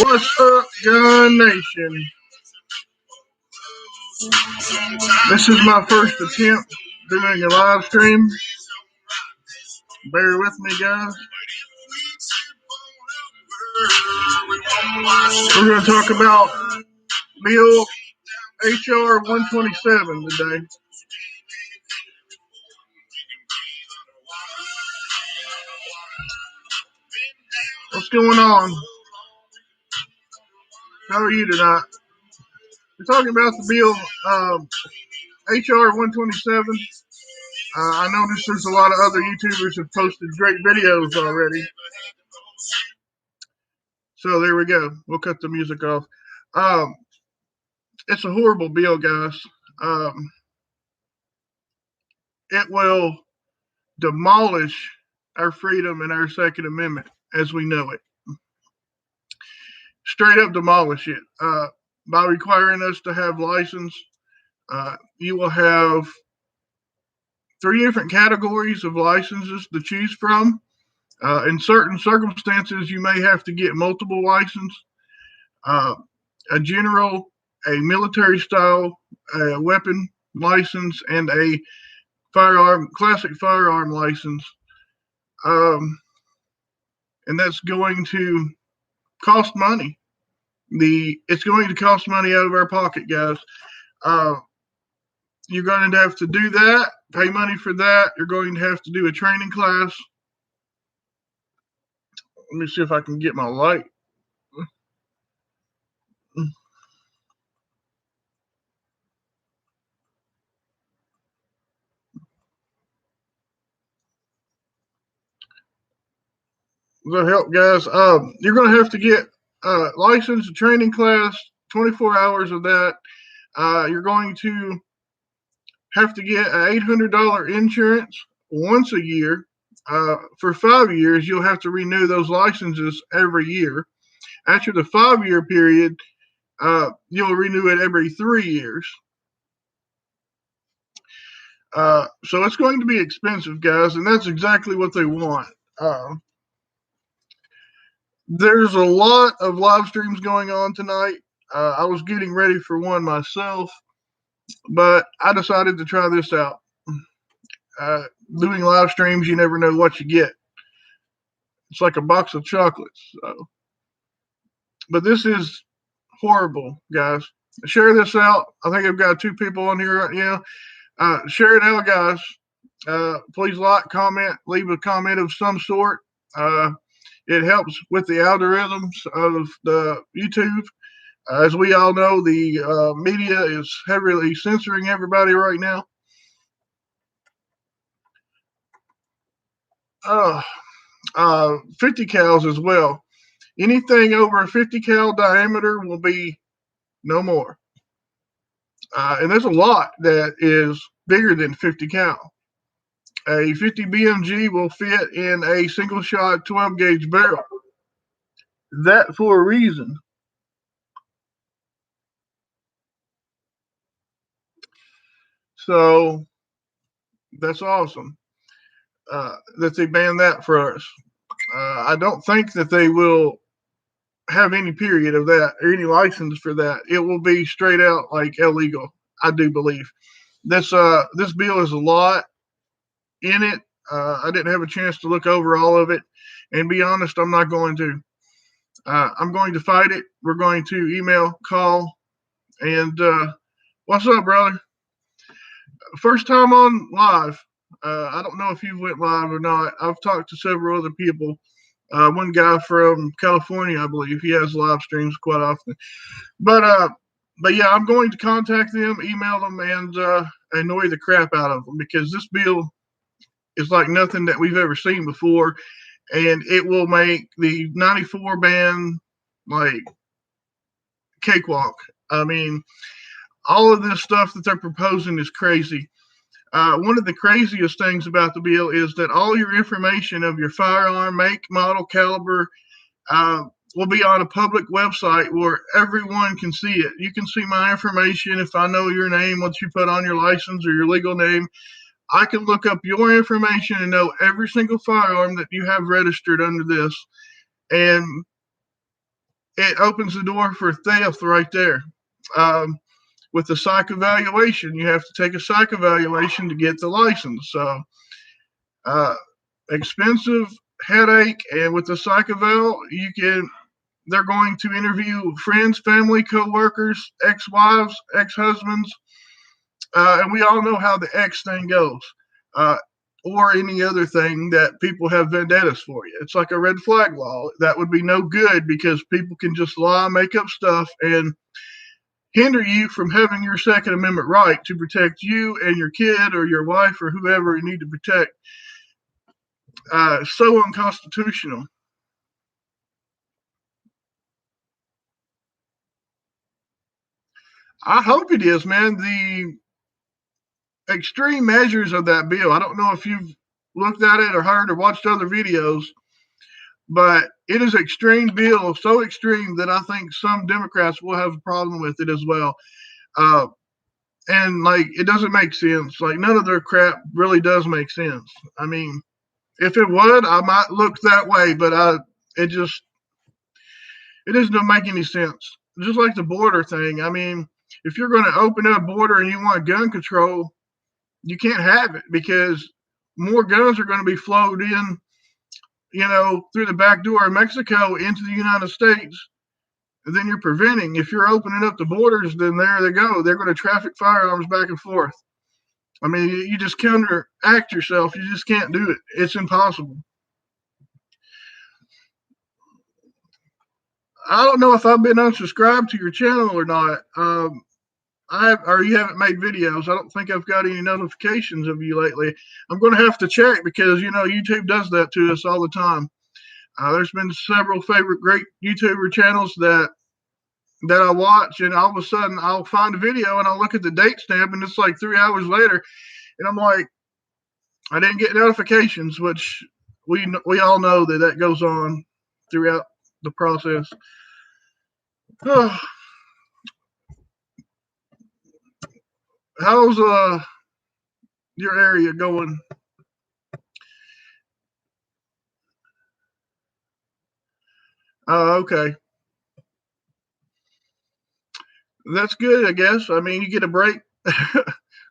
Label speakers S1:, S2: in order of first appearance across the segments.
S1: What's up, Gun Nation? This is my first attempt doing a live stream. Bear with me, guys. We're going to talk about Bill HR 127 today. What's going on? How are you tonight? We're talking about the bill HR 127. I noticed there's a lot of other YouTubers have posted great videos already. So there we go. We'll cut the music off. It's a horrible bill, guys. It will demolish our freedom and our Second Amendment as we know it. Straight up demolish it. By requiring us to have license, you will have 3 different categories of licenses to choose from. In certain circumstances, you may have to get multiple licenses. A general, a military style, a weapon license, and a classic firearm license. And that's going to cost money. It's going to cost money out of our pocket, guys. You're going to have to do that, pay money for that. You're going to have to do a training class. Let me see if I can get my light. Does that help, guys? You're going to have to get license, a training class, 24 hours of that. You're going to have to get an $800 insurance once a year. For 5 years, you'll have to renew those licenses every year. After the 5-year period, you'll renew it every 3 years. So it's going to be expensive, guys, and that's exactly what they want. There's a lot of live streams going on tonight. I was getting ready for one myself, but I decided to try this out. Doing live streams, you never know what you get. It's like a box of chocolates. But this is horrible, guys. Share this out. I think I've got 2 people on here right now. Share it out, guys. Please like, comment, leave a comment of some sort. It helps with the algorithms of the YouTube. As we all know, the media is heavily censoring everybody right now. 50 cals as well. Anything over a 50 cal diameter will be no more. And there's a lot that is bigger than 50 cal. A 50 BMG will fit in a single shot 12 gauge barrel. That for a reason. So that's awesome that they banned that for us. I don't think that they will have any period of that or any license for that. It will be straight out like illegal. I do believe this bill is a lot in it. I didn't have a chance to look over all of it, and be honest, I'm not going to. I'm going to fight it. We're going to email, call, and what's up, brother? First time on live. I don't know if you went live or not. I've talked to several other people. One guy from California, I believe, he has live streams quite often. But yeah, I'm going to contact them, email them, and annoy the crap out of them, because this bill is like nothing that we've ever seen before, and it will make the 94 ban like cakewalk. I mean, all of this stuff that they're proposing is crazy. One of the craziest things about the bill is that all your information of your firearm, make, model, caliber, will be on a public website where everyone can see it. You can see my information. If I know your name, what you put on your license or your legal name, I can look up your information and know every single firearm that you have registered under this. And it opens the door for theft right there. With the psych evaluation, you have to take a psych evaluation to get the license. So, expensive, headache, and with the psych eval, they're going to interview friends, family, co-workers, ex-wives, ex-husbands, and we all know how the X thing goes, or any other thing that people have vendettas for you. It's like a red flag law. That would be no good because people can just lie, make up stuff, and hinder you from having your Second Amendment right to protect you and your kid or your wife or whoever you need to protect. So unconstitutional. I hope it is, man. The extreme measures of that bill, I don't know if you've looked at it or heard or watched other videos, but it is extreme bill, so extreme that I think some Democrats will have a problem with it as well. And like, it doesn't make sense. Like, none of their crap really does make sense. I mean, if it would, I might look that way, but it doesn't make any sense. Just like the border thing. I mean, if you're going to open up border and you want gun control, you can't have it because more guns are going to be flowed in, through the back door of Mexico into the United States than you're preventing. If you're opening up the borders, then there they go. They're going to traffic firearms back and forth. I mean, you just counteract yourself. You just can't do it. It's impossible. I don't know if I've been unsubscribed to your channel or not. Or you haven't made videos. I don't think I've got any notifications of you lately. I'm going to have to check because, YouTube does that to us all the time. There's been several favorite great YouTuber channels that I watch, and all of a sudden I'll find a video and I'll look at the date stamp and it's like 3 hours later, and I'm like, I didn't get notifications, which we all know that goes on throughout the process. How's your area going? Okay. That's good, I guess. I mean, you get a break.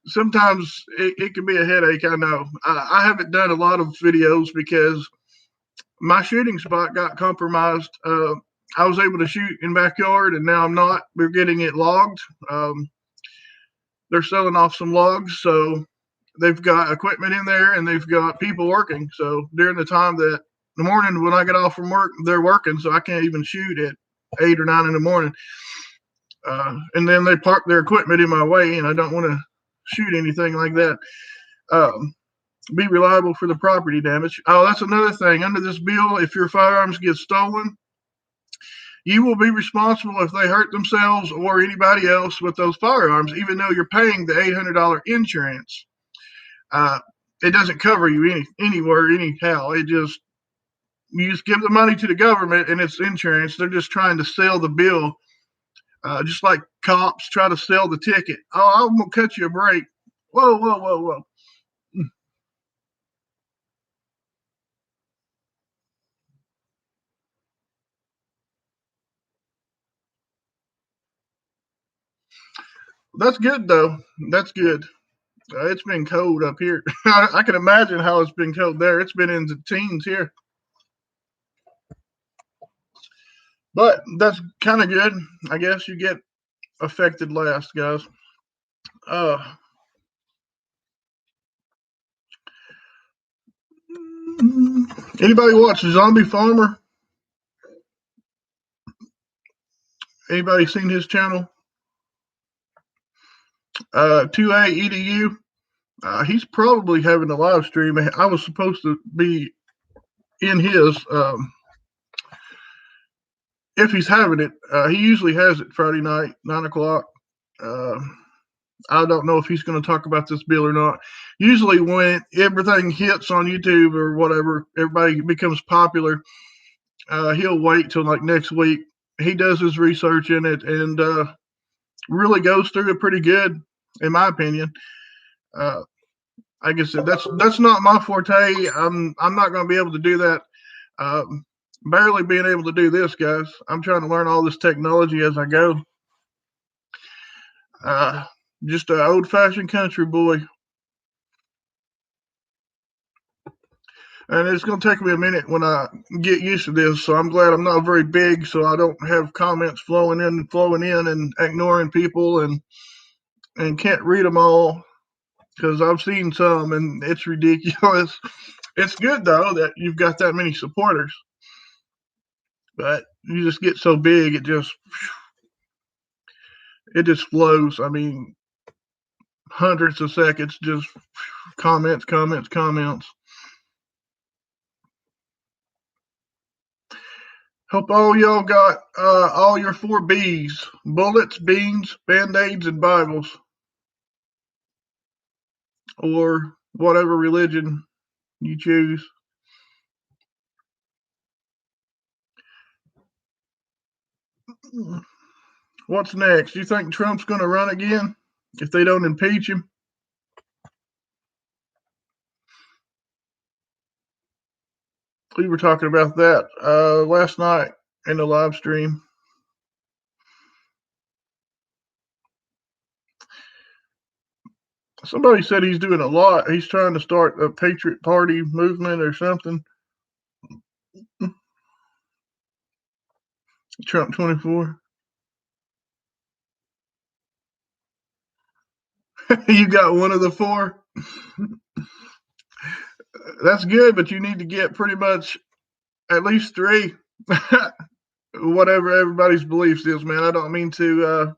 S1: Sometimes it can be a headache, I know. I haven't done a lot of videos because my shooting spot got compromised. I was able to shoot in backyard, and now I'm not. We're getting it logged. They're selling off some logs, so they've got equipment in there, and they've got people working. So during the time that the morning when I get off from work, they're working, so I can't even shoot at 8 or 9 in the morning. And then they park their equipment in my way, and I don't want to shoot anything like that. Be reliable for the property damage. Oh, that's another thing. Under this bill, if your firearms get stolen, you will be responsible if they hurt themselves or anybody else with those firearms, even though you're paying the $800 insurance. It doesn't cover you anywhere, anyhow. You just give the money to the government and it's insurance. They're just trying to sell the bill. Just like cops try to sell the ticket. Oh, I'm going to cut you a break. Whoa, whoa, whoa, whoa. That's good, though. That's good. It's been cold up here. I can imagine how it's been cold there. It's been in the teens here. But that's kind of good. I guess you get affected last, guys. Anybody watch Zombie Farmer? Anybody seen his channel? 2A EDU. He's probably having a live stream. I was supposed to be in his. If he's having it, he usually has it Friday night, 9:00. I don't know if he's going to talk about this bill or not. Usually, when everything hits on YouTube or whatever, everybody becomes popular. He'll wait till like next week. He does his research in it and really goes through it pretty good, in my opinion. Like I said, that's not my forte. I'm not going to be able to do that. barely being able to do this, guys. I'm trying to learn all this technology as I go. Just an old-fashioned country boy. And it's going to take me a minute when I get used to this. So I'm glad I'm not very big, so I don't have comments flowing in, and ignoring people, and can't read them all, because I've seen some and it's ridiculous. It's good though that you've got that many supporters, but you just get so big, it just flows. I mean, hundreds of seconds, just comments, comments, comments. Hope all y'all got all your 4 B's: bullets, beans, band-aids, and Bibles, or whatever religion you choose. What's next? You think Trump's going to run again if they don't impeach him? We were talking about that last night in the live stream. Somebody said he's doing a lot. He's trying to start a Patriot Party movement or something. Trump 24. You got one of the 4. That's good, but you need to get pretty much at least 3. Whatever everybody's beliefs is, man. I don't mean to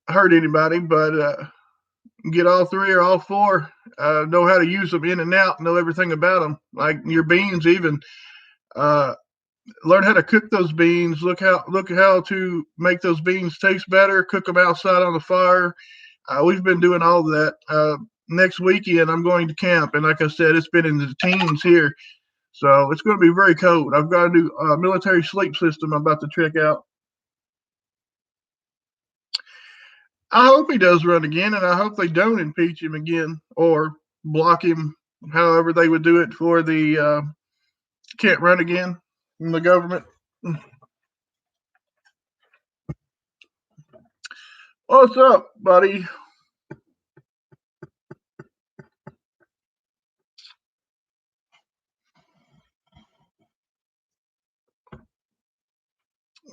S1: hurt anybody, but get all 3 or all 4. Know how to use them in and out. Know everything about them, like your beans. Even learn how to cook those beans. Look how to make those beans taste better. Cook them outside on the fire. We've been doing all of that. Next weekend, I'm going to camp, and like I said, it's been in the teens here, so it's going to be very cold. I've got a new military sleep system I'm about to check out. I hope he does run again, and I hope they don't impeach him again or block him, however they would do it for the can't run again in the government. What's up, buddy?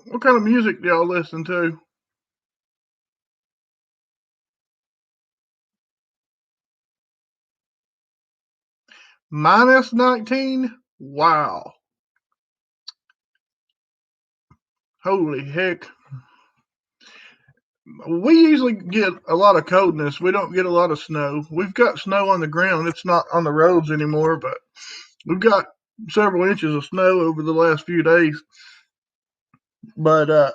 S1: What kind of music do y'all listen to? Minus 19? Wow. Holy heck. We usually get a lot of coldness. We don't get a lot of snow. We've got snow on the ground. It's not on the roads anymore, but we've got several inches of snow over the last few days. But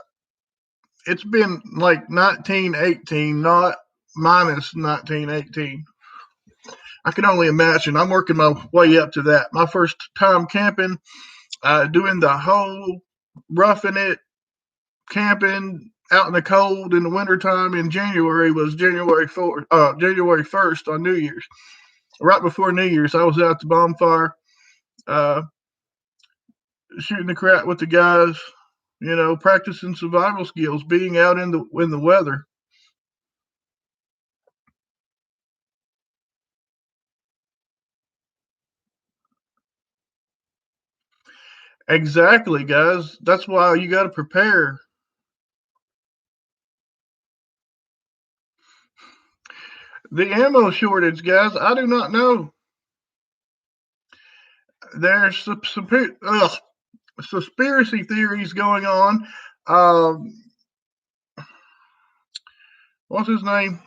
S1: it's been like 1918, not minus 1918. I can only imagine. I'm working my way up to that. My first time camping, doing the whole roughing it, camping out in the cold in the wintertime in January was January 1st on New Year's. Right before New Year's, I was out the bonfire, uh, shooting the crap with the guys, practicing survival skills, being out in the weather. Exactly, guys. That's why you got to prepare. The ammo shortage, guys, I do not know. There's some conspiracy theories going on. Um, what's his name?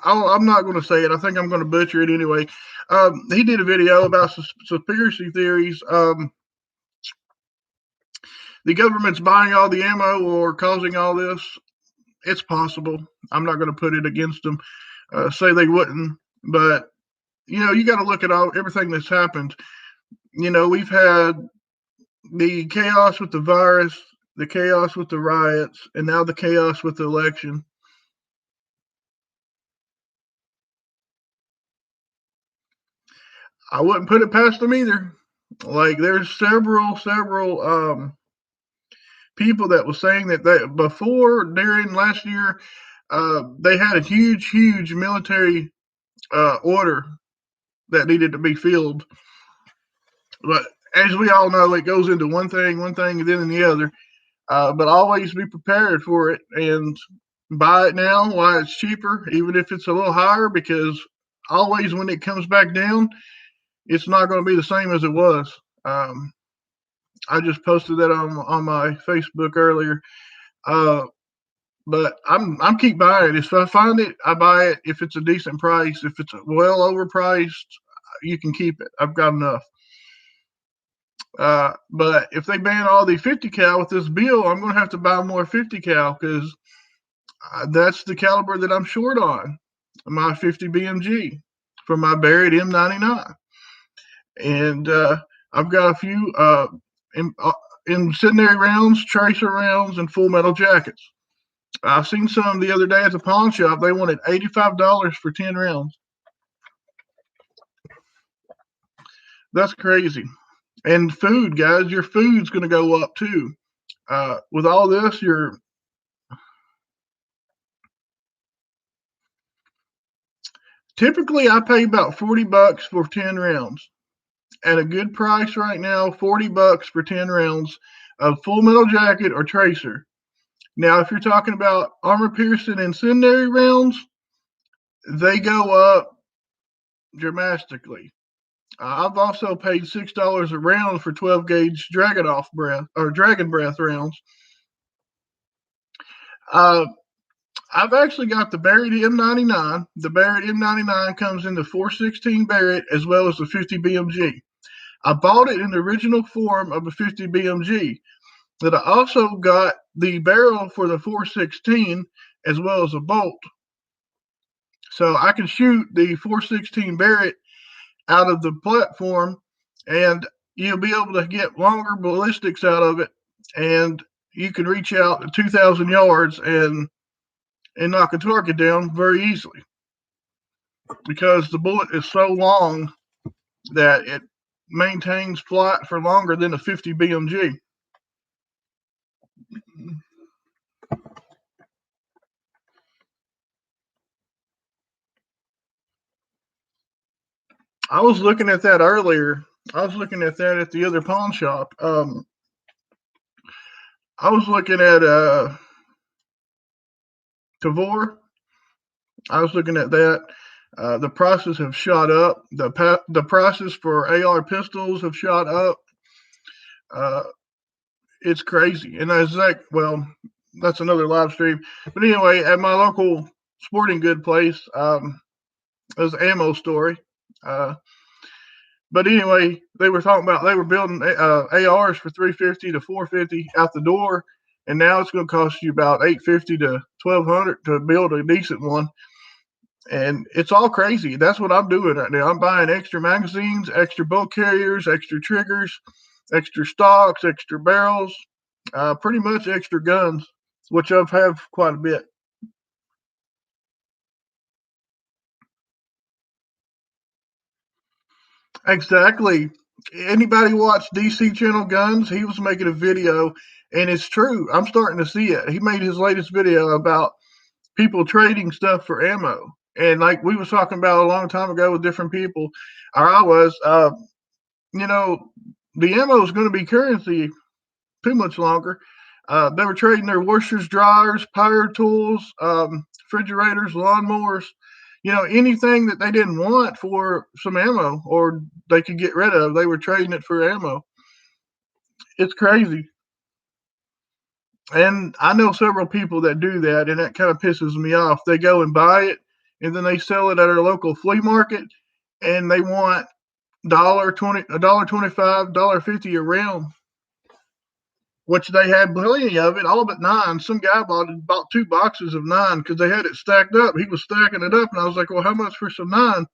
S1: I'm not going to say it. I think I'm going to butcher it anyway. He did a video about conspiracy theories. The government's buying all the ammo or causing all this. It's possible. I'm not going to put it against them. Say they wouldn't, but you got to look at everything that's happened. We've had the chaos with the virus, the chaos with the riots, and now the chaos with the election. I wouldn't put it past them either. Like there's several people that was saying that before during last year, they had a huge military order that needed to be filled. But as we all know, it goes into one thing, and then the other. But always be prepared for it and buy it now while it's cheaper, even if it's a little higher, because always when it comes back down, it's not going to be the same as it was. Um, I just posted that on my Facebook earlier. Uh, but I'm keep buying it. If I find it, I buy it. If it's a decent price, if it's well overpriced, you can keep it. I've got enough. But if they ban all the 50 cal with this bill, I'm going to have to buy more 50 cal because that's the caliber that I'm short on. My 50 BMG for my Barrett M99, and I've got a few incendiary rounds, tracer rounds, and full metal jackets. I've seen some the other day at the pawn shop. They wanted $85 for 10 rounds. That's crazy. And food, guys, your food's going to go up too. With all this, typically I pay about $40 for 10 rounds. At a good price right now, $40 for 10 rounds of full metal jacket or tracer. Now, if you're talking about armor piercing incendiary rounds, they go up dramatically. I've also paid $6 a round for 12 gauge dragon breath rounds. I've actually got the Barrett M99. The Barrett M99 comes in the 416 Barrett as well as the 50 BMG. I bought it in the original form of a 50 BMG. But I also got the barrel for the 416 as well as a bolt. So I can shoot the 416 Barrett out of the platform and you'll be able to get longer ballistics out of it, and you can reach out to 2,000 yards and knock a target down very easily because the bullet is so long that it maintains flight for longer than a 50 BMG. I was looking at that earlier. I was looking at that at the other pawn shop. I was looking at Tavor. I was looking at that. The prices have shot up. The prices for AR pistols have shot up. Uh, it's crazy. And that's like, well, that's another live stream. But anyway, at my local sporting good place, there's an ammo story. But anyway, they were talking about they were building ARs for 350 to 450 out the door, and now it's going to cost you about 850 to 1200 to build a decent one. And it's all crazy. That's what I'm doing right now. I'm buying extra magazines, extra bolt carriers, extra triggers, extra stocks, extra barrels, pretty much extra guns, which I've have quite a bit. Exactly. Anybody watch DC Channel Guns? He was making a video, and it's true. I'm starting to see it. He made his latest video about people trading stuff for ammo. And like we was talking about a long time ago with different people, or I was, you know, the ammo is going to be currency too much longer. They were trading their washers, dryers, power tools, refrigerators, lawnmowers, anything that they didn't want for some ammo or they could get rid of. They were trading it for ammo. It's crazy. And I know several people that do that, and that kind of pisses me off. They go and buy it, and then they sell it at our local flea market, and they want $1.20, $1.25, $1.50 a round, which they had plenty of it, all but 9. Some guy bought 2 boxes of 9 because they had it stacked up. He was stacking it up, and I was like, well, how much for some 9?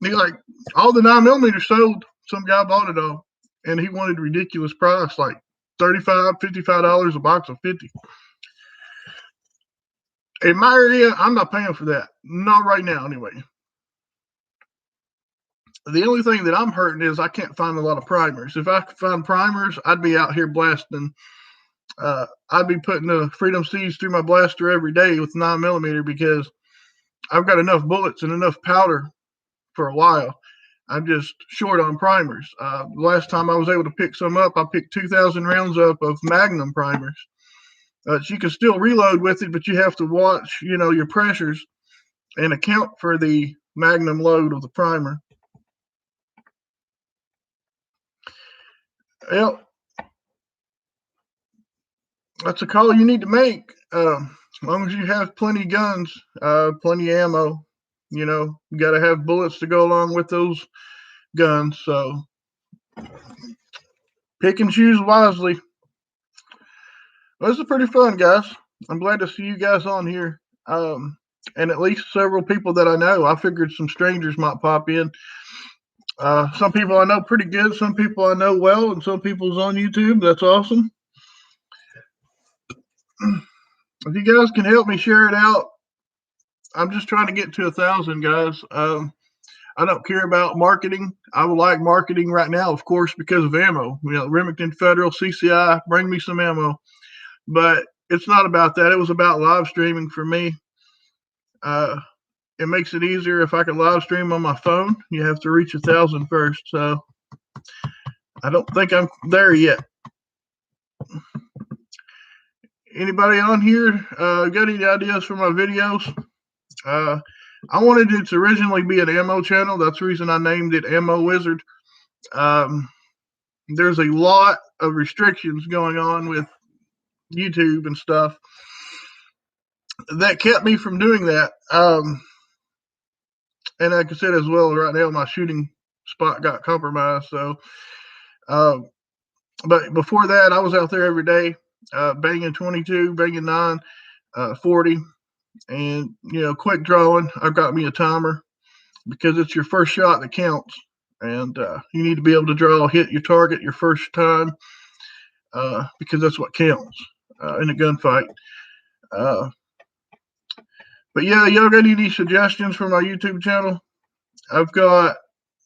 S1: He like, all the 9mm sold. Some guy bought it all, and he wanted a ridiculous price, like $35, $55 a box of 50. In my area, I'm not paying for that. Not right now, anyway. The only thing that I'm hurting is I can't find a lot of primers. If I could find primers, I'd be out here blasting. I'd be putting the Freedom Seas through my blaster every day with 9mm because I've got enough bullets and enough powder for a while. I'm just short on primers. Last time I was able to pick some up, I picked 2,000 rounds up of Magnum primers. You can still reload with it, but you have to watch, your pressures and account for the Magnum load of the primer. Well, that's a call you need to make. As long as you have plenty of guns, plenty of ammo, you got to have bullets to go along with those guns. So pick and choose wisely. Well, this is pretty fun, guys. I'm glad to see you guys on here. And at least several people that I know. I figured some strangers might pop in. Some people I know pretty good, some people I know well, and some people's on YouTube. That's awesome. If you guys can help me share it out, I'm just trying to get to 1,000, guys. I don't care about marketing. I would like marketing right now, of course, because of ammo. Remington Federal, CCI, bring me some ammo. But it's not about that. It was about live streaming for me. It makes it easier if I can live stream on my phone. You have to reach 1,000 first. So I don't think I'm there yet. Anybody on here got any ideas for my videos? I wanted it to originally be an ammo channel. That's the reason I named it Ammo Wizard. There's a lot of restrictions going on with YouTube and stuff that kept me from doing that. And like I said as well, right now my shooting spot got compromised. So, but before that, I was out there every day, banging 22, banging 9, 40, and quick drawing. I've got me a timer because it's your first shot that counts, and you need to be able to hit your target your first time because that's what counts in a gunfight. But yeah, y'all got any suggestions for my YouTube channel? I've got,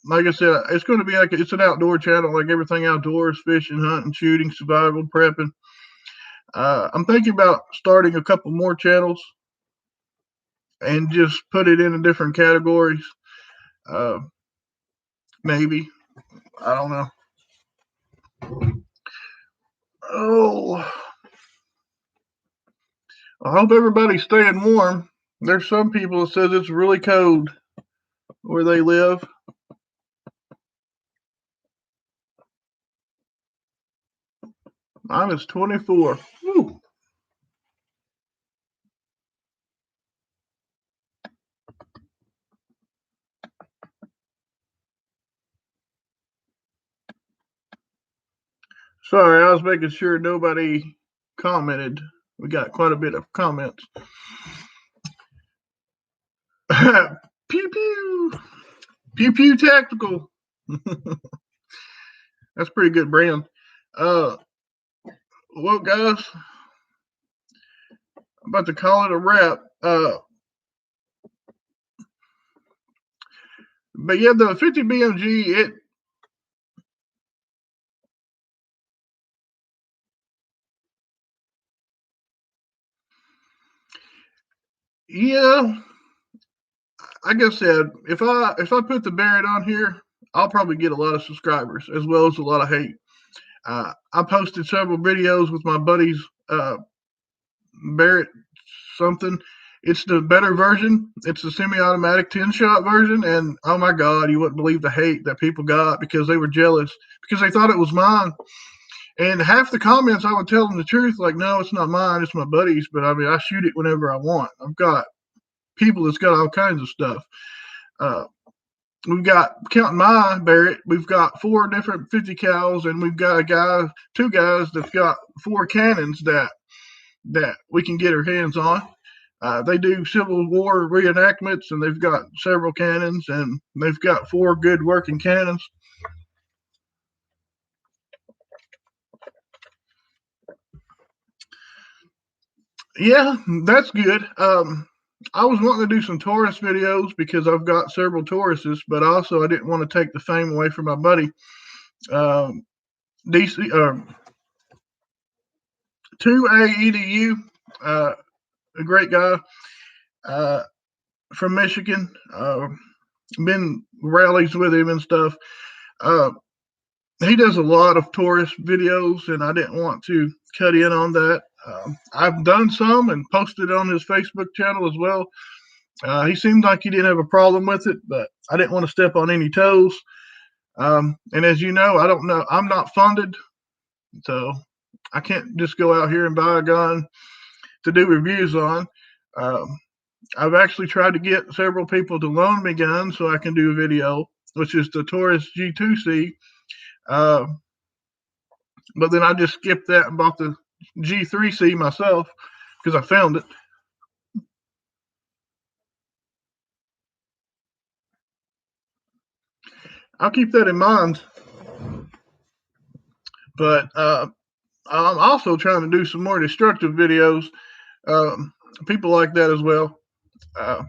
S1: like I said, it's going to be it's an outdoor channel, like everything outdoors: fishing, hunting, shooting, survival, prepping. I'm thinking about starting a couple more channels and just put it in different categories. Maybe. I don't know. Oh, I hope everybody's staying warm. There's some people that says it's really cold where they live. Mine is 24. Woo. Sorry, I was making sure nobody commented. We got quite a bit of comments. Pew pew. Pew pew tactical. That's pretty good brand. Well, guys, I'm about to call it a wrap. But yeah, the 50 BMG, yeah, like I said, if I put the Barrett on here, I'll probably get a lot of subscribers as well as a lot of hate. I posted several videos with my buddies, Barrett something. It's the better version. It's the semi-automatic 10-shot version, and oh my God, you wouldn't believe the hate that people got because they were jealous because they thought it was mine. And half the comments, I would tell them the truth, like, no, it's not mine, it's my buddy's. But I mean, I shoot it whenever I want. I've got people that's got all kinds of stuff. We've got, counting my Barrett, we've got 4 different 50 cals, and we've got 2 guys that's got 4 cannons that we can get our hands on. They do Civil War reenactments, and they've got several cannons, and they've got 4 good working cannons. Yeah, that's good. I was wanting to do some Taurus videos because I've got several Tauruses, but also I didn't want to take the fame away from my buddy, DC, 2A a great guy from Michigan. Been rallies with him and stuff. He does a lot of Taurus videos, and I didn't want to cut in on that. I've done some and posted it on his Facebook channel as well. He seemed like he didn't have a problem with it, but I didn't want to step on any toes. And as you know, I don't know. I'm not funded, so I can't just go out here and buy a gun to do reviews on. I've actually tried to get several people to loan me guns so I can do a video, which is the Taurus G2C. But then I just skipped that and bought the G3C myself because I found it. I'll keep that in mind. But I'm also trying to do some more destructive videos. People like that as well. I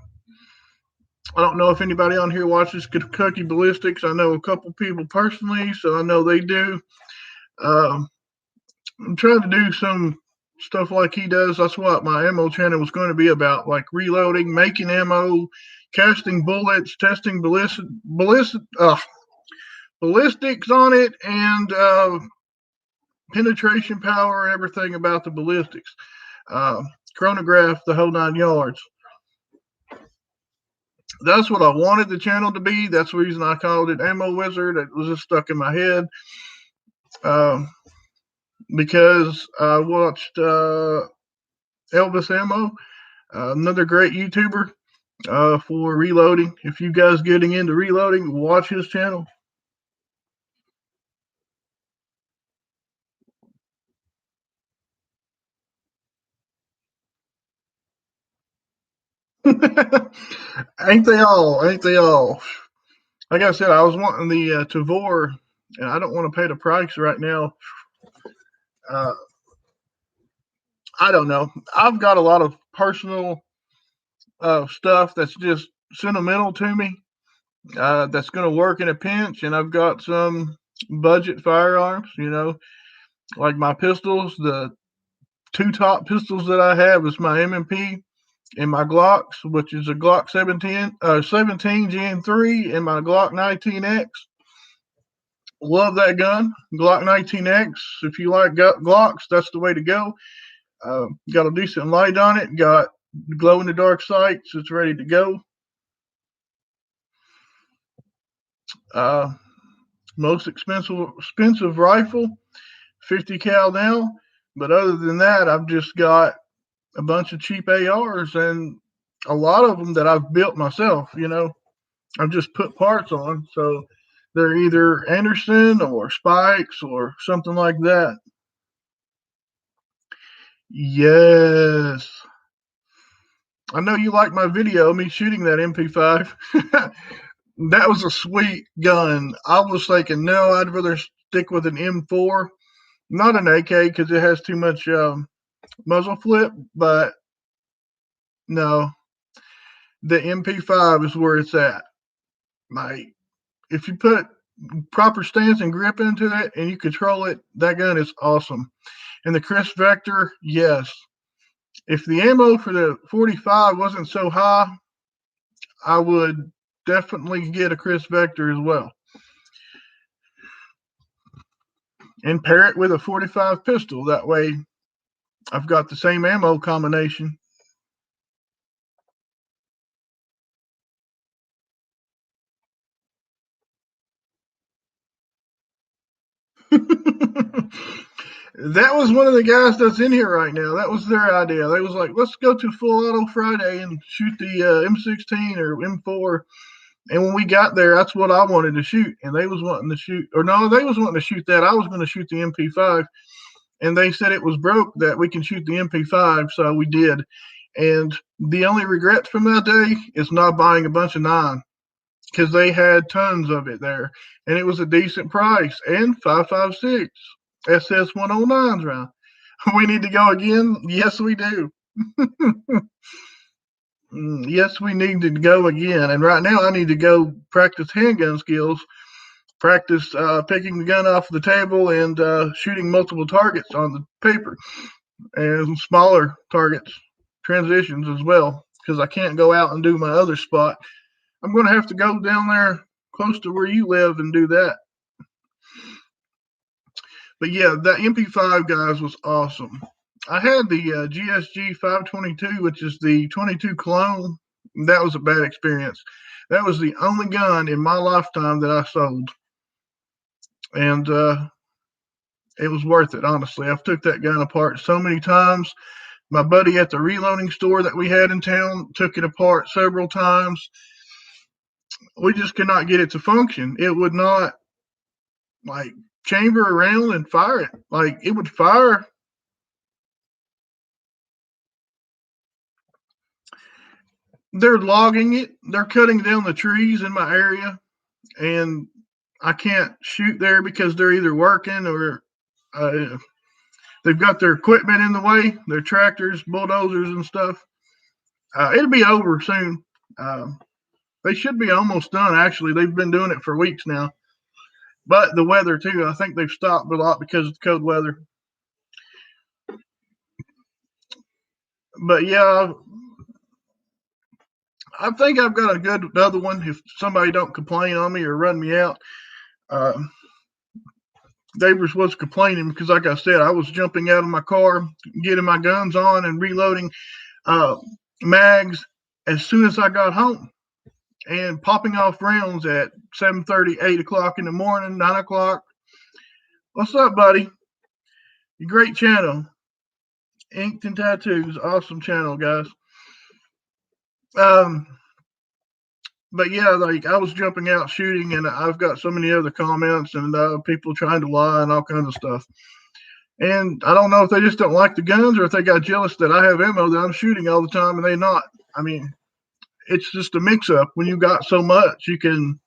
S1: don't know if anybody on here watches Kentucky Ballistics. I know a couple people personally, so I know they do. I'm trying to do some stuff like he does. That's what my ammo channel was going to be about, like reloading, making ammo, casting bullets, testing ballistics on it, and penetration power, everything about the ballistics. Chronograph, the whole 9 yards. That's what I wanted the channel to be. That's the reason I called it Ammo Wizard. It was just stuck in my head. Because I watched Elvis Ammo, another great YouTuber for reloading. If you guys getting into reloading, watch his channel. Ain't they all? Ain't they all? Like I said, I was wanting the Tavor, and I don't want to pay the price right now. I don't know. I've got a lot of personal stuff that's just sentimental to me. That's going to work in a pinch, and I've got some budget firearms. Like my pistols. The two top pistols that I have is my M&P and my Glocks, which is a Glock 17 Gen 3 and my Glock 19X. Love that gun, Glock 19X. If you like Glocks, that's the way to go. Got a decent light on it. Got glow in the dark sights. It's ready to go. Most expensive rifle, 50 cal now. But other than that, I've just got a bunch of cheap ARs and a lot of them that I've built myself. I've just put parts on. So they're either Anderson or Spikes or something like that. Yes. I know you like my video, me shooting that MP5. That was a sweet gun. I was thinking, no, I'd rather stick with an M4, not an AK because it has too much muzzle flip, but no, the MP5 is where it's at. If you put proper stance and grip into it and you control it, that gun is awesome. And the Kriss Vector, yes. If the ammo for the 45 wasn't so high, I would definitely get a Kriss Vector as well. And pair it with a 45 pistol. That way I've got the same ammo combination. That was one of the guys that's in here right now. That was their idea. They was like, let's go to Full Auto Friday and shoot the M16 or M4. And when we got there, that's what I wanted to shoot. And they was wanting to shoot, or no, they was wanting to shoot that. I was going to shoot the MP5. And they said it was broke that we can shoot the MP5. So we did. And the only regret from that day is not buying a bunch of 9 because they had tons of it there. And it was a decent price. And 5.56 SS 109s round. We need to go again? Yes, we do. Yes, we need to go again. And right now, I need to go practice handgun skills, practice picking the gun off the table and shooting multiple targets on the paper and smaller targets, transitions as well, because I can't go out and do my other spot. I'm going to have to go down there close to where you live and do that. But yeah, that MP5, guys, was awesome. I had the GSG 522, which is the 22 clone. That was a bad experience. That was the only gun in my lifetime that I sold, and it was worth it. Honestly, I've took that gun apart so many times. My buddy at the reloading store that we had in town took it apart several times. We just could not get it to function. It would not like chamber around and fire it. Like it would fire. They're logging it. They're cutting down the trees in my area, and I can't shoot there because they're either working or they've got their equipment in the way, their tractors, bulldozers, and stuff. It'll be over soon. They should be almost done, actually. They've been doing it for weeks now. But the weather, too, I think they've stopped a lot because of the cold weather. But yeah, I think I've got a good another one if somebody don't complain on me or run me out. Davis was complaining because, like I said, I was jumping out of my car, getting my guns on and reloading mags as soon as I got home and popping off rounds at 7:30, 8 o'clock in the morning, 9 o'clock. What's up, buddy? Great channel. Inked and Tattoos. Awesome channel, guys. But yeah, like I was jumping out shooting, and I've got so many other comments and people trying to lie and all kinds of stuff. And I don't know if they just don't like the guns or if they got jealous that I have ammo that I'm shooting all the time and they not. I mean, it's just a mix up when you got so much. You can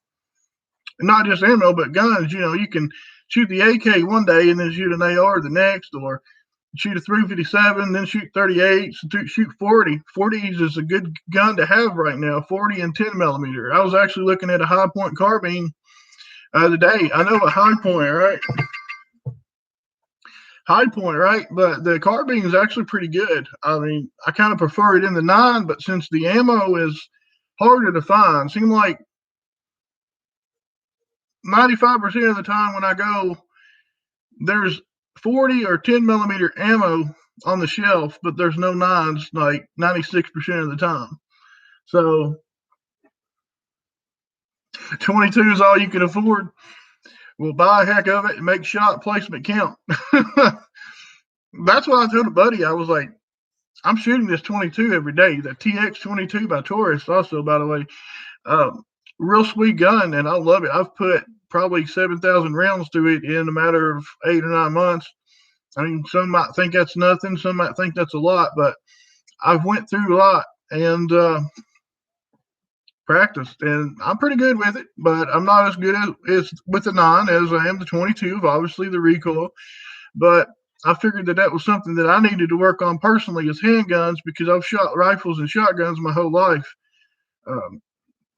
S1: not just ammo, but guns. You know, you can shoot the AK one day and then shoot an AR the next, or shoot a 357, then shoot 38s, shoot 40. 40s is a good gun to have right now, 40 and 10 millimeter. I was actually looking at a high point carbine today. I know a high point, right? High point, right? But the carbine is actually pretty good. I mean, I kind of prefer it in the 9, but since the ammo is harder to find, seems like 95% of the time when I go, there's 40 or 10 millimeter ammo on the shelf, but there's no 9s like 96% of the time. So 22 is all you can afford. We'll buy a heck of it and make shot placement count. That's what I told a buddy. I was like, I'm shooting this 22 every day. The TX22 by Taurus, also, by the way. Real sweet gun, and I love it. I've put probably 7,000 rounds through it in a matter of 8 or 9 months. I mean, some might think that's nothing, some might think that's a lot, but I've went through a lot and practiced, and I'm pretty good with it. But I'm not as good as with the 9 as I am the 22. Obviously, the recoil, but I figured that was something that I needed to work on personally as handguns because I've shot rifles and shotguns my whole life.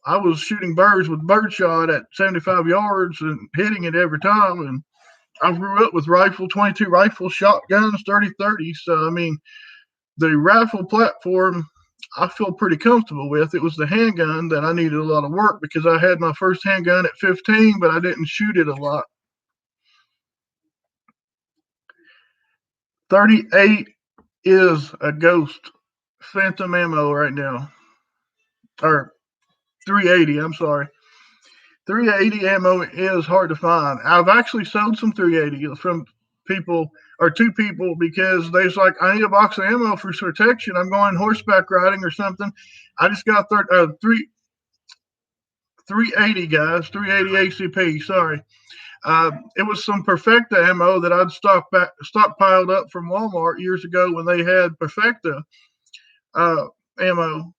S1: I was shooting birds with birdshot at 75 yards and hitting it every time. And I grew up with 22 rifles, shotguns, 30-30. So, I mean, the rifle platform I feel pretty comfortable with. It was the handgun that I needed a lot of work because I had my first handgun at 15, but I didn't shoot it a lot. 38 is a ghost phantom ammo right now. Or 380, I'm sorry. 380 ammo is hard to find. I've actually sold some 380 from people or two people because they's like, I need a box of ammo for protection. I'm going horseback riding or something. I just got 380, guys, 380 ACP. Sorry. It was some Perfecta ammo that I'd stockpiled up from Walmart years ago when they had Perfecta ammo.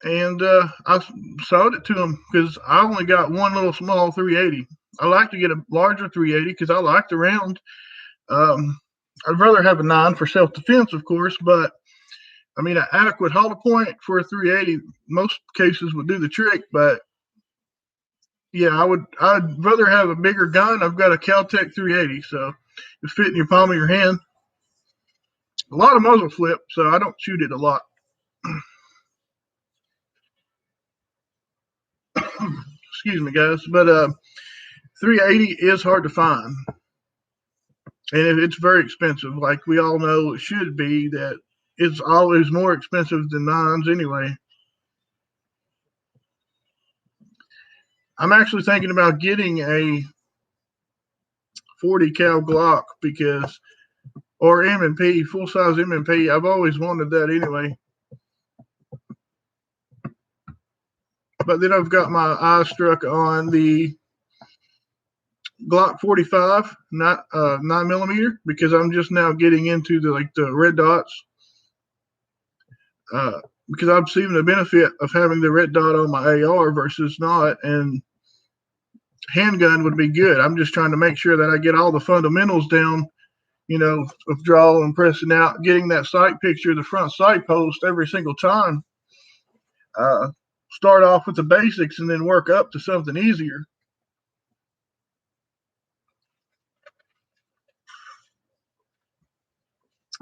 S1: And I sold it to them because I only got one little small 380. I like to get a larger 380 because I like the round. I'd rather have a 9 for self-defense, of course, but I mean, an adequate hollow point for a 380, most cases would do the trick, but yeah, I'd rather have a bigger gun. I've got a Cal-Tech 380, so it's fit in your palm of your hand. A lot of muzzle flip, so I don't shoot it a lot. Excuse me, guys, but 380 is hard to find, and it's very expensive. Like we all know, it should be that it's always more expensive than nines anyway. I'm actually thinking about getting a 40 cal Glock because, or M&P, full size M&P. I've always wanted that anyway. But then I've got my eye struck on the Glock 45, not 9mm, because I'm just now getting into the red dots. Because I'm seeing the benefit of having the red dot on my AR versus not, and handgun would be good. I'm just trying to make sure that I get all the fundamentals down, of draw and pressing out, getting that sight picture, the front sight post every single time. Start off with the basics and then work up to something easier.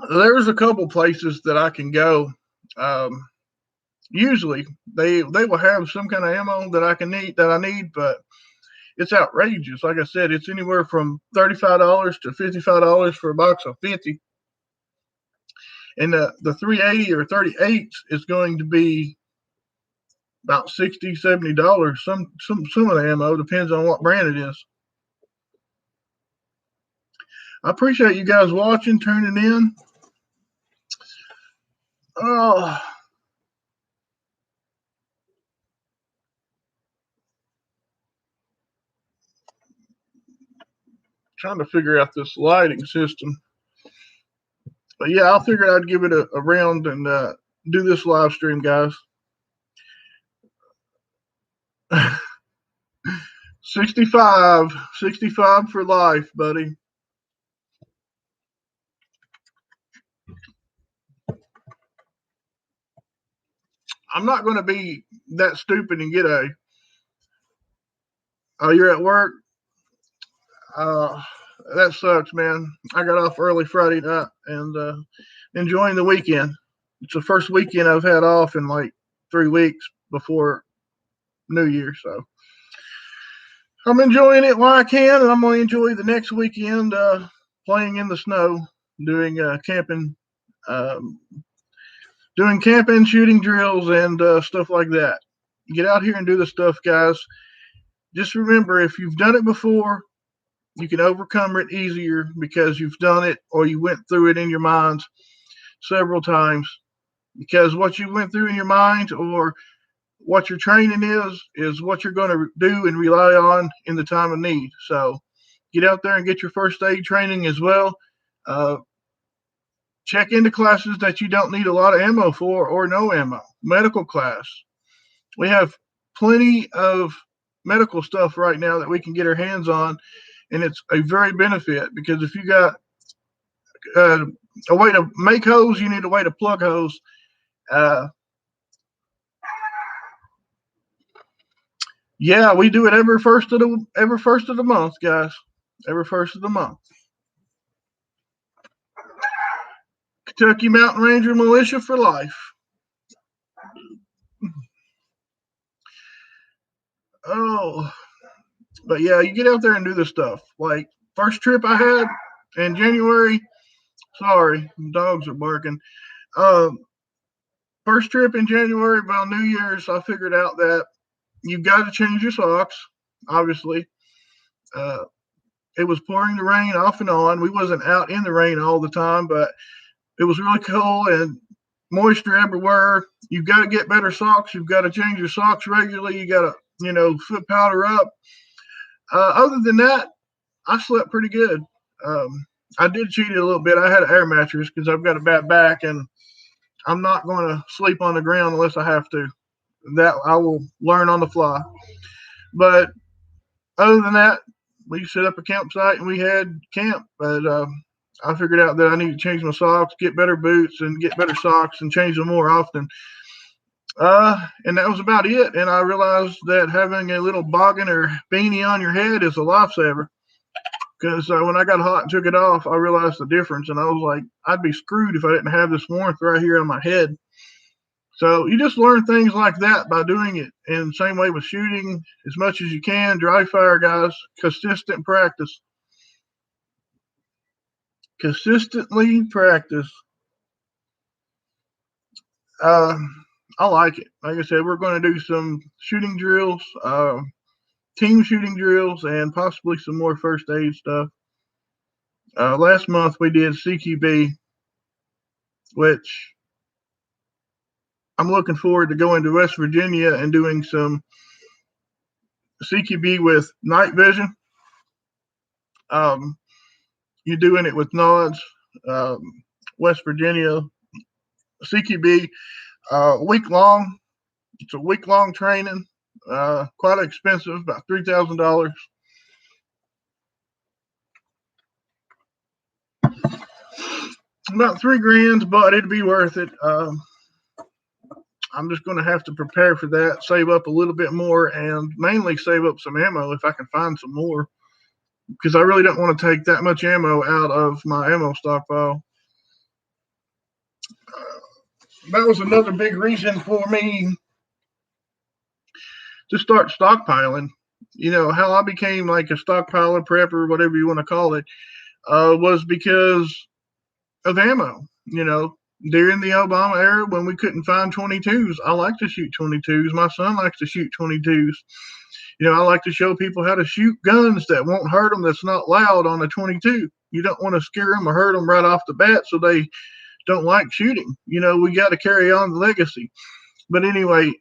S1: There's a couple places that I can go. Usually they will have some kind of ammo that I need, but it's outrageous. Like I said, it's anywhere from $35 to $55 for a box of 50. And the 380 or 38 is going to be about $60, $70. Some of the ammo depends on what brand it is. I appreciate you guys watching, tuning in. Oh, trying to figure out this lighting system. But yeah, I figured I'd give it a round and do this live stream, guys. 65 for life, buddy. I'm not going to be that stupid and get a. Oh, you're at work? That sucks, man. I got off early Friday night and enjoying the weekend. It's the first weekend I've had off in like 3 weeks before New Year, so I'm enjoying it while I can, and I'm going to enjoy the next weekend playing in the snow, doing camping, shooting drills, and stuff like that. Get out here and do the stuff, guys. Just remember, if you've done it before, you can overcome it easier because you've done it or you went through it in your mind several times. Because what you went through in your mind or what your training is what you're going to do and rely on in the time of need. So get out there and get your first aid training as well. Check into classes that you don't need a lot of ammo for or no ammo. Medical class. We have plenty of medical stuff right now that we can get our hands on, and it's a very benefit because if you got a way to make hose, you need a way to plug hose. Yeah, we do it every first of the month, guys. Every first of the month. Kentucky Mountain Ranger Militia for life. Oh, but yeah, you get out there and do this stuff. Like first trip I had in January. Sorry, dogs are barking. First trip in January, about New Year's, I figured out that you've got to change your socks. Obviously, it was pouring the rain off and on. We wasn't out in the rain all the time, but it was really cold and moisture everywhere. You've got to get better socks. You've got to change your socks regularly. You got to, foot powder up. Other than that, I slept pretty good. I did cheat it a little bit. I had an air mattress because I've got a bad back, and I'm not going to sleep on the ground unless I have to. That I will learn on the fly. But other than that, we set up a campsite and we had camp. But I figured out that I need to change my socks, get better boots, and get better socks, and change them more often. And that was about it. And I realized that having a little boggin or beanie on your head is a lifesaver. Because when I got hot and took it off, I realized the difference, and I was like, I'd be screwed if I didn't have this warmth right here on my head. So you just learn things like that by doing it. And same way with shooting, as much as you can, dry fire, guys. Consistent practice. Consistently practice. I like it. Like I said, we're going to do some shooting drills, team shooting drills, and possibly some more first aid stuff. Last month we did CQB, which I'm looking forward to going to West Virginia and doing some CQB with night vision. You're doing it with nods. West Virginia CQB, week long. It's a week long training. Quite expensive, about $3,000. About $3,000, but it'd be worth it. I'm just going to have to prepare for that, save up a little bit more, and mainly save up some ammo if I can find some more, because I really don't want to take that much ammo out of my ammo stockpile. That was another big reason for me to start stockpiling. You know, how I became like a stockpiler, prepper, whatever you want to call it, was because of ammo. You know, during the Obama era when we couldn't find 22s, I like to shoot 22s. My son likes to shoot 22s. You know, I like to show people how to shoot guns that won't hurt them, that's not loud on a 22. You don't want to scare them or hurt them right off the bat so they don't like shooting. You know, we got to carry on the legacy. But anyway,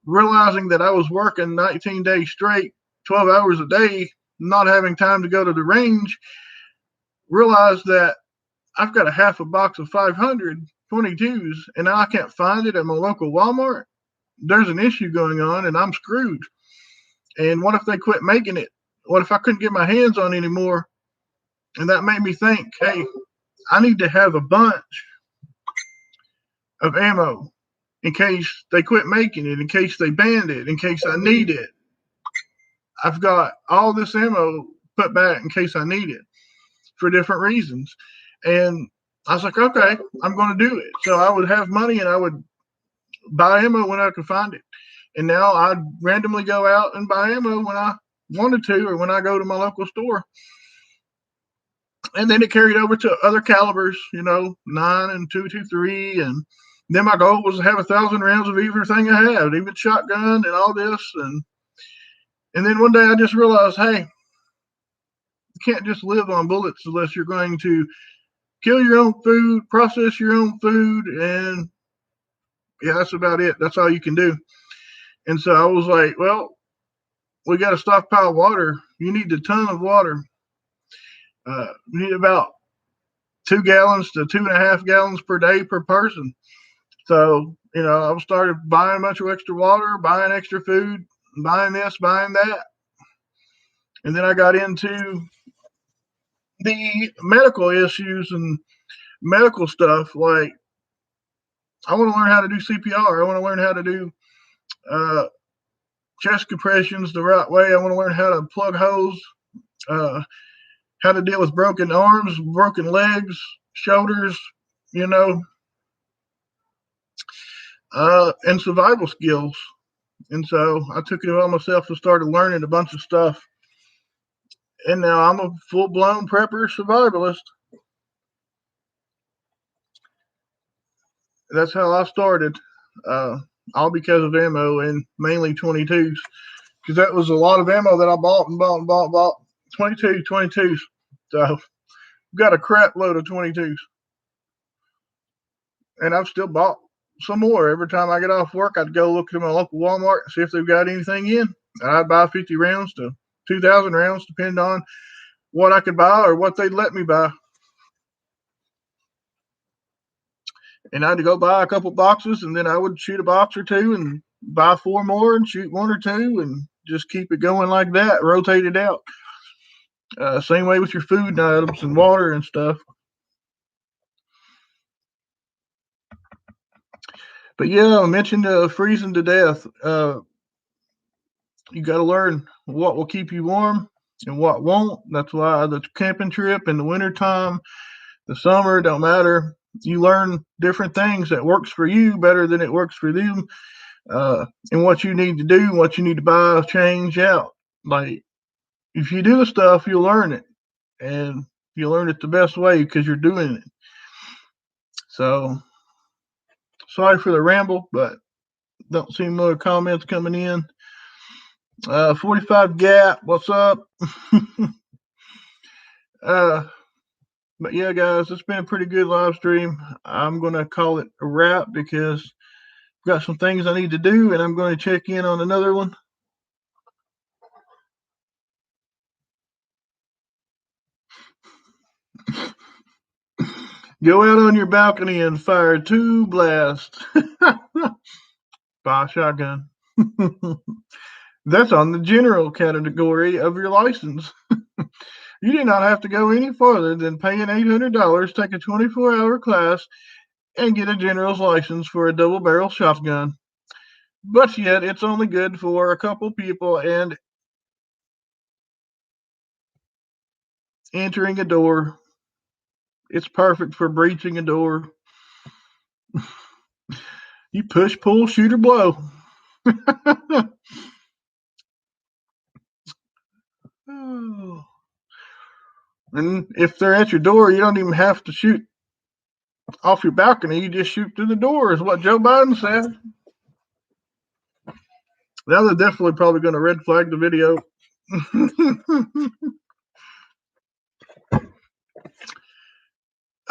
S1: realizing that I was working 19 days straight, 12 hours a day, not having time to go to the range, realized that I've got a half a box of 500 22s and I can't find it at my local Walmart. There's an issue going on and I'm screwed. And what if they quit making it? What if I couldn't get my hands on any more? And that made me think, hey, I need to have a bunch of ammo in case they quit making it, in case they banned it, in case I need it. I've got all this ammo put back in case I need it for different reasons. And I was like, okay, I'm going to do it. So I would have money and I would buy ammo when I could find it. And now I randomly go out and buy ammo when I wanted to or when I go to my local store. And then it carried over to other calibers, you know, 9 and 223. And then my goal was to have 1,000 rounds of everything I had, even shotgun and all this. And then one day I just realized, hey, you can't just live on bullets unless you're going to kill your own food, process your own food, and yeah, that's about it. That's all you can do. And so I was like, well, we got to stockpile water. You need a ton of water. You need about 2 gallons to 2.5 gallons per day per person. So, you know, I started buying a bunch of extra water, buying extra food, buying this, buying that. And then I got into the medical issues and medical stuff. Like, I want to learn how to do CPR. I want to learn how to do chest compressions the right way. I want to learn how to plug holes, how to deal with broken arms, broken legs, shoulders, you know, and survival skills. And so I took it on myself and started learning a bunch of stuff. And now I'm a full-blown prepper survivalist. That's how I started, all because of ammo and mainly 22s. Because that was a lot of ammo that I bought and bought and bought and bought. 22s. So I've got a crap load of 22s. And I've still bought some more. Every time I get off work, I'd go look at my local Walmart and see if they've got anything in. And I'd buy 50 rounds to 2,000 rounds, depending on what I could buy or what they'd let me buy. And I'd go buy a couple boxes, and then I would shoot a box or two and buy 4 more and shoot 1 or 2 and just keep it going like that, rotate it out. Same way with your food items and water and stuff. But yeah, I mentioned freezing to death. You got to learn what will keep you warm and what won't. That's why the camping trip in the wintertime, the summer, don't matter. You learn different things that works for you better than it works for them, and what you need to do, what you need to buy, change out. Like if you do the stuff, you'll learn it, and you learn it the best way because you're doing it. So sorry for the ramble, but don't see more comments coming in. 45 Gap, what's up? uh, but yeah, guys, it's been a pretty good live stream. I'm gonna call it a wrap because I've got some things I need to do, and I'm going to check in on another one. Go out on your balcony and fire 2 blasts. Buy a shotgun. That's on the general category of your license. You do not have to go any farther than paying $800, take a 24-hour class, and get a general's license for a double barrel shotgun. But yet, it's only good for a couple people and entering a door. It's perfect for breaching a door. You push, pull, shoot, or blow. And if they're at your door, you don't even have to shoot off your balcony. You just shoot through the door, is what Joe Biden said. Now they're definitely probably going to red flag the video.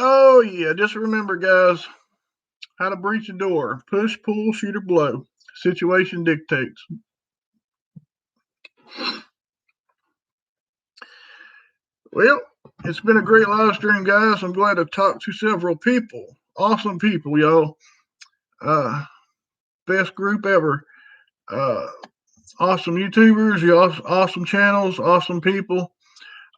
S1: Oh, yeah. Just remember, guys, how to breach a door. Push, pull, shoot, or blow. Situation dictates. Well, it's been a great live stream, guys. I'm glad to talk to several people. Awesome people, y'all. Best group ever. Awesome YouTubers, awesome channels, awesome people.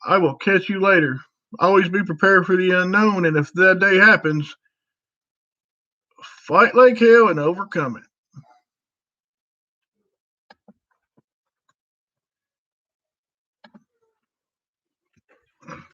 S1: I will catch you later. Always be prepared for the unknown, and if that day happens, fight like hell and overcome it.